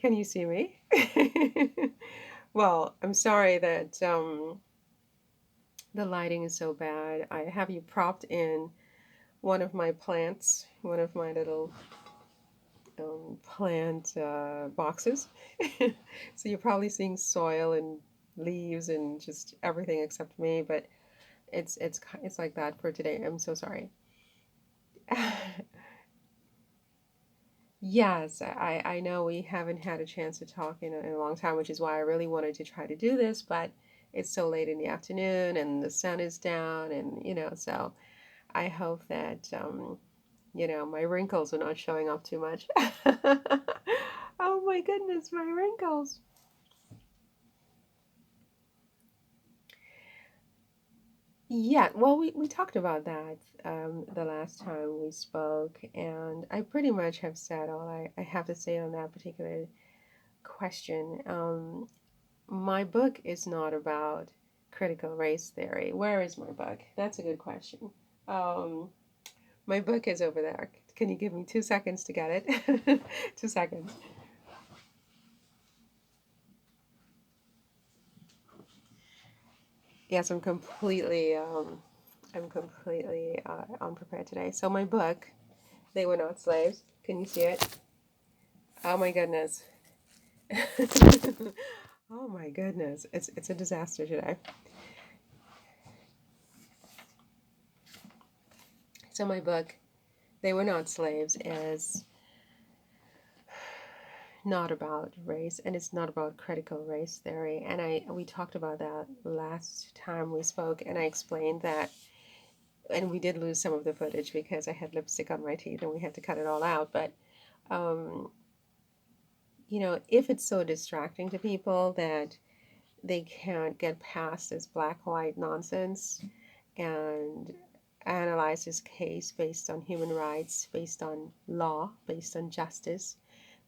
Can you see me? Well, I'm sorry that the lighting is so bad. I have you propped in one of my plants, one of my little plant boxes. So you're probably seeing soil and leaves and just everything except me, but it's like that for today. I'm so sorry. Yes, I know we haven't had a chance to talk in a long time, which is why I really wanted to try to do this, but it's so late in the afternoon and the sun is down, and so I hope that my wrinkles are not showing up too much. Oh my goodness, my wrinkles. Yeah, well, we talked about that the last time we spoke, and I pretty much have said all I have to say on that particular question. My book is not about critical race theory. Where is my book? That's a good question. Um, my book is over there. Can you give me 2 seconds to get it? 2 seconds. Yes, I'm completely unprepared today. So my book, They Were Not Slaves. Can you see it? Oh my goodness. Oh my goodness. It's a disaster today. So my book, They Were Not Slaves, is not about race and it's not about critical race theory. And I we talked about that last time we spoke, and I explained that, and we did lose some of the footage because I had lipstick on my teeth and we had to cut it all out. But um, if it's so distracting to people that they can't get past this black white nonsense and analyze this case based on human rights, based on law, based on justice,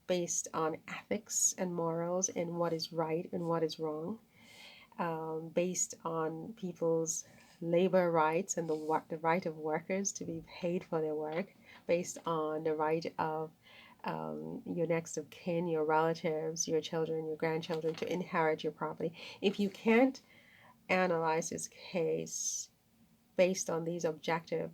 based on ethics and morals and what is right and what is wrong, based on people's labor rights and the right of workers to be paid for their work, based on the right of your next of kin, your relatives, your children, your grandchildren to inherit your property. If you can't analyze this case based on these objective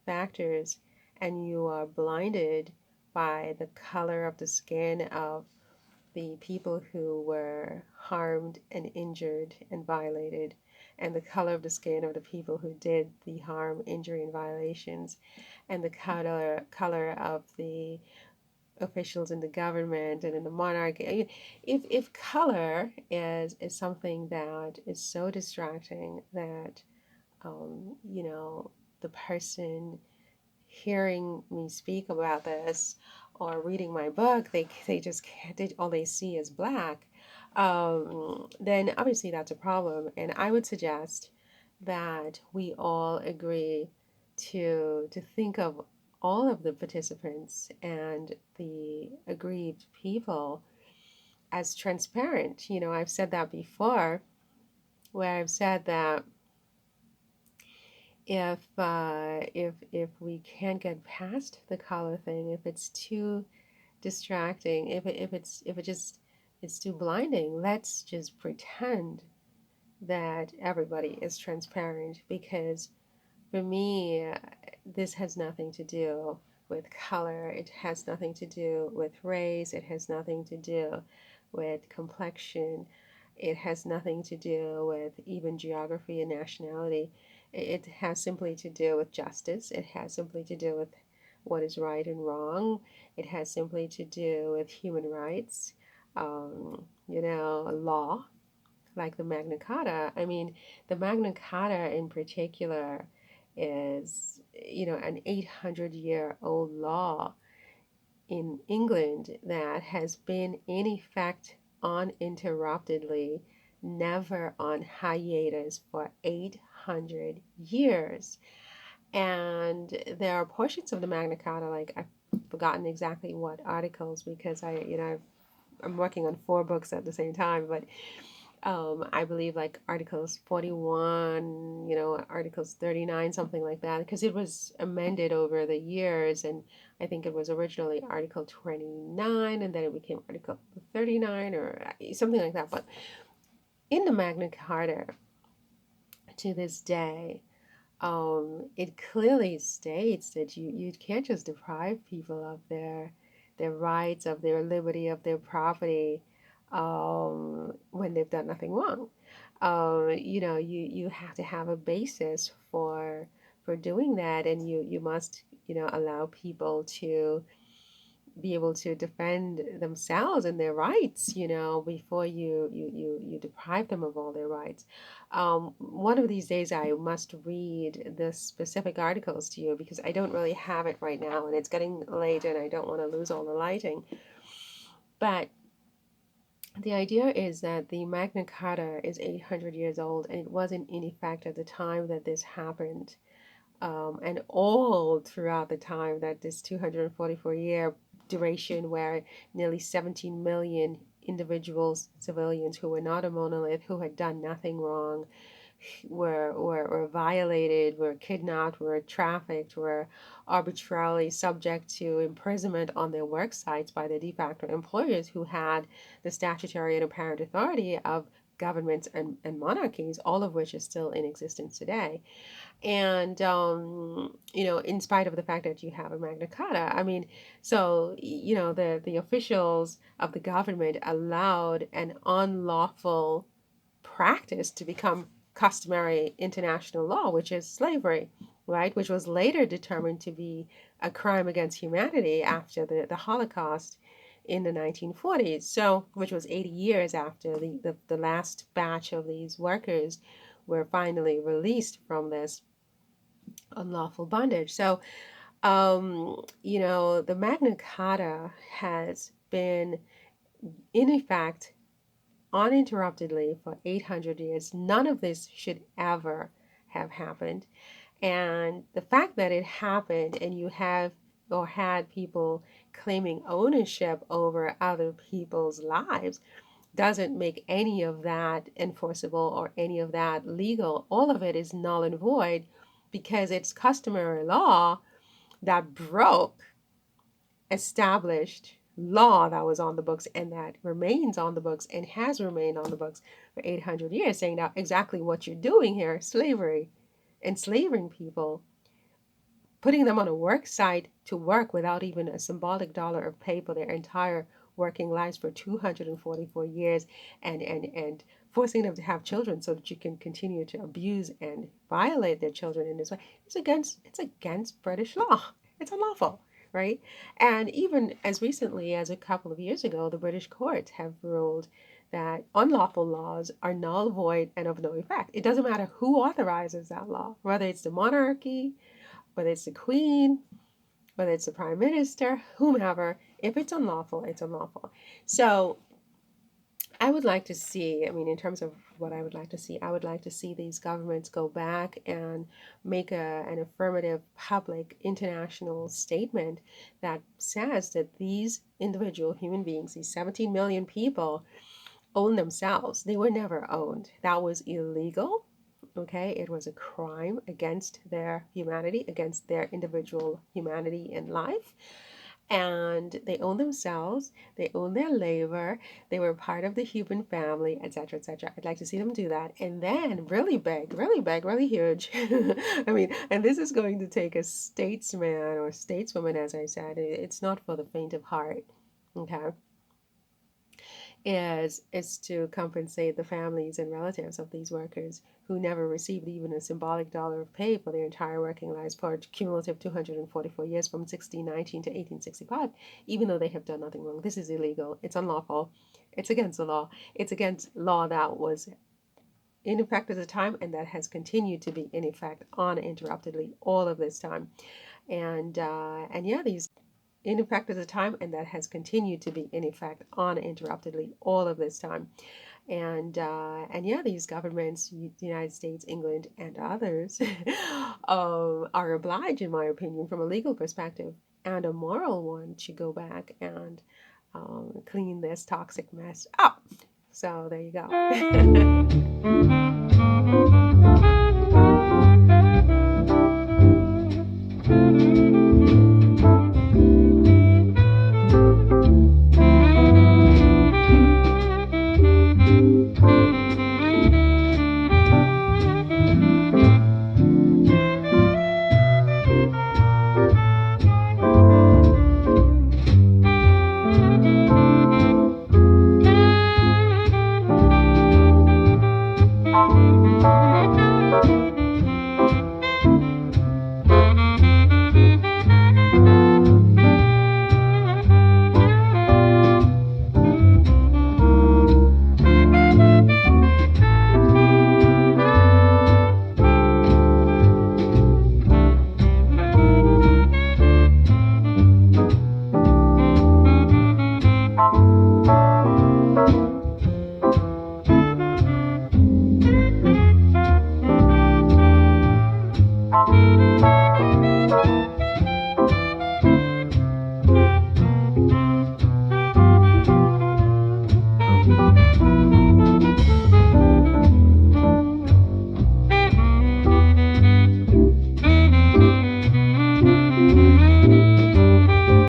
factors and you are blinded by the color of the skin of the people who were harmed and injured and violated, and the color of the skin of the people who did the harm, injury, and violations, and the color of the officials in the government and in the monarchy. I mean, if color is something that is so distracting that the person hearing me speak about this or reading my book, they just can't, all they see is black, then obviously that's a problem. And I would suggest that we all agree to think of all of the participants and the aggrieved people as transparent. I've said that before, where I've said that if we can't get past the color thing, if it's too distracting, if it just it's too blinding, let's just pretend that everybody is transparent. Because for me, this has nothing to do with color. It has nothing to do with race. It has nothing to do with complexion. It has nothing to do with even geography and nationality. It has simply to do with justice. It has simply to do with what is right and wrong. It has simply to do with human rights, law, like the Magna Carta. I mean, the Magna Carta in particular is, an 800-year-old law in England that has been in effect uninterruptedly, never on hiatus for 800 years. And there are portions of the Magna Carta, like I've forgotten exactly what articles because I'm working on four books at the same time, but I believe like Articles 41, Articles 39, something like that, because it was amended over the years. And I think it was originally Article 29, and then it became Article 39 or something like that. But in the Magna Carta to this day, it clearly states that you can't just deprive people of their rights, of their liberty, of their property, when they've done nothing wrong. You have to have a basis for doing that, and you must allow people to be able to defend themselves and their rights, before you deprive them of all their rights. One of these days I must read the specific articles to you because I don't really have it right now, and it's getting late and I don't want to lose all the lighting. But the idea is that the Magna Carta is 800 years old, and it wasn't in effect at the time that this happened. And all throughout the time that this 244-year duration, where nearly 17 million individuals, civilians who were not a monolith, who had done nothing wrong, were violated, were kidnapped, were trafficked, were arbitrarily subject to imprisonment on their work sites by their de facto employers who had the statutory and apparent authority of governments and monarchies, all of which is still in existence today. And in spite of the fact that you have a Magna Carta, I mean, so the officials of the government allowed an unlawful practice to become customary international law, which is slavery, right? Which was later determined to be a crime against humanity after the Holocaust in the 1940s. So, which was 80 years after the last batch of these workers were finally released from this unlawful bondage. So, the Magna Carta has been in effect uninterruptedly for 800 years. None of this should ever have happened. And the fact that it happened and you have or had people claiming ownership over other people's lives doesn't make any of that enforceable or any of that legal. All of it is null and void because it's customary law that broke established law that was on the books and that remains on the books and has remained on the books for 800 years, saying now exactly what you're doing here, slavery, enslaving people, putting them on a work site to work without even a symbolic dollar of pay for their entire working lives for 244 years, and forcing them to have children so that you can continue to abuse and violate their children in this way. It's against British law. It's unlawful, right? And even as recently as a couple of years ago, the British courts have ruled that unlawful laws are null, void, and of no effect. It doesn't matter who authorizes that law, whether it's the monarchy, whether it's the queen, whether it's the prime minister, whomever. If it's unlawful, it's unlawful. So I would like to see, I mean, in terms of what I would like to see, I would like to see these governments go back and make an affirmative public international statement that says that these individual human beings, these 17 million people, own themselves. They were never owned. That was illegal. Okay, it was a crime against their humanity, against their individual humanity in life. And they own themselves, they own their labor, they were part of the human family, etc., etc. I'd like to see them do that. And then really big, really big, really huge. I mean, and this is going to take a statesman or stateswoman, as I said. It's not for the faint of heart. Okay, is to compensate the families and relatives of these workers who never received even a symbolic dollar of pay for their entire working lives for a cumulative 244 years from 1619 to 1865, even though they have done nothing wrong. This is illegal. It's unlawful. It's against the law. It's against law that was in effect at the time and that has continued to be in effect uninterruptedly all of this time. And yeah, these in effect at the time, and that has continued to be in effect uninterruptedly all of this time. And yeah, these governments, the United States, England, and others, are obliged, in my opinion, from a legal perspective and a moral one, to go back and clean this toxic mess up. So there you go.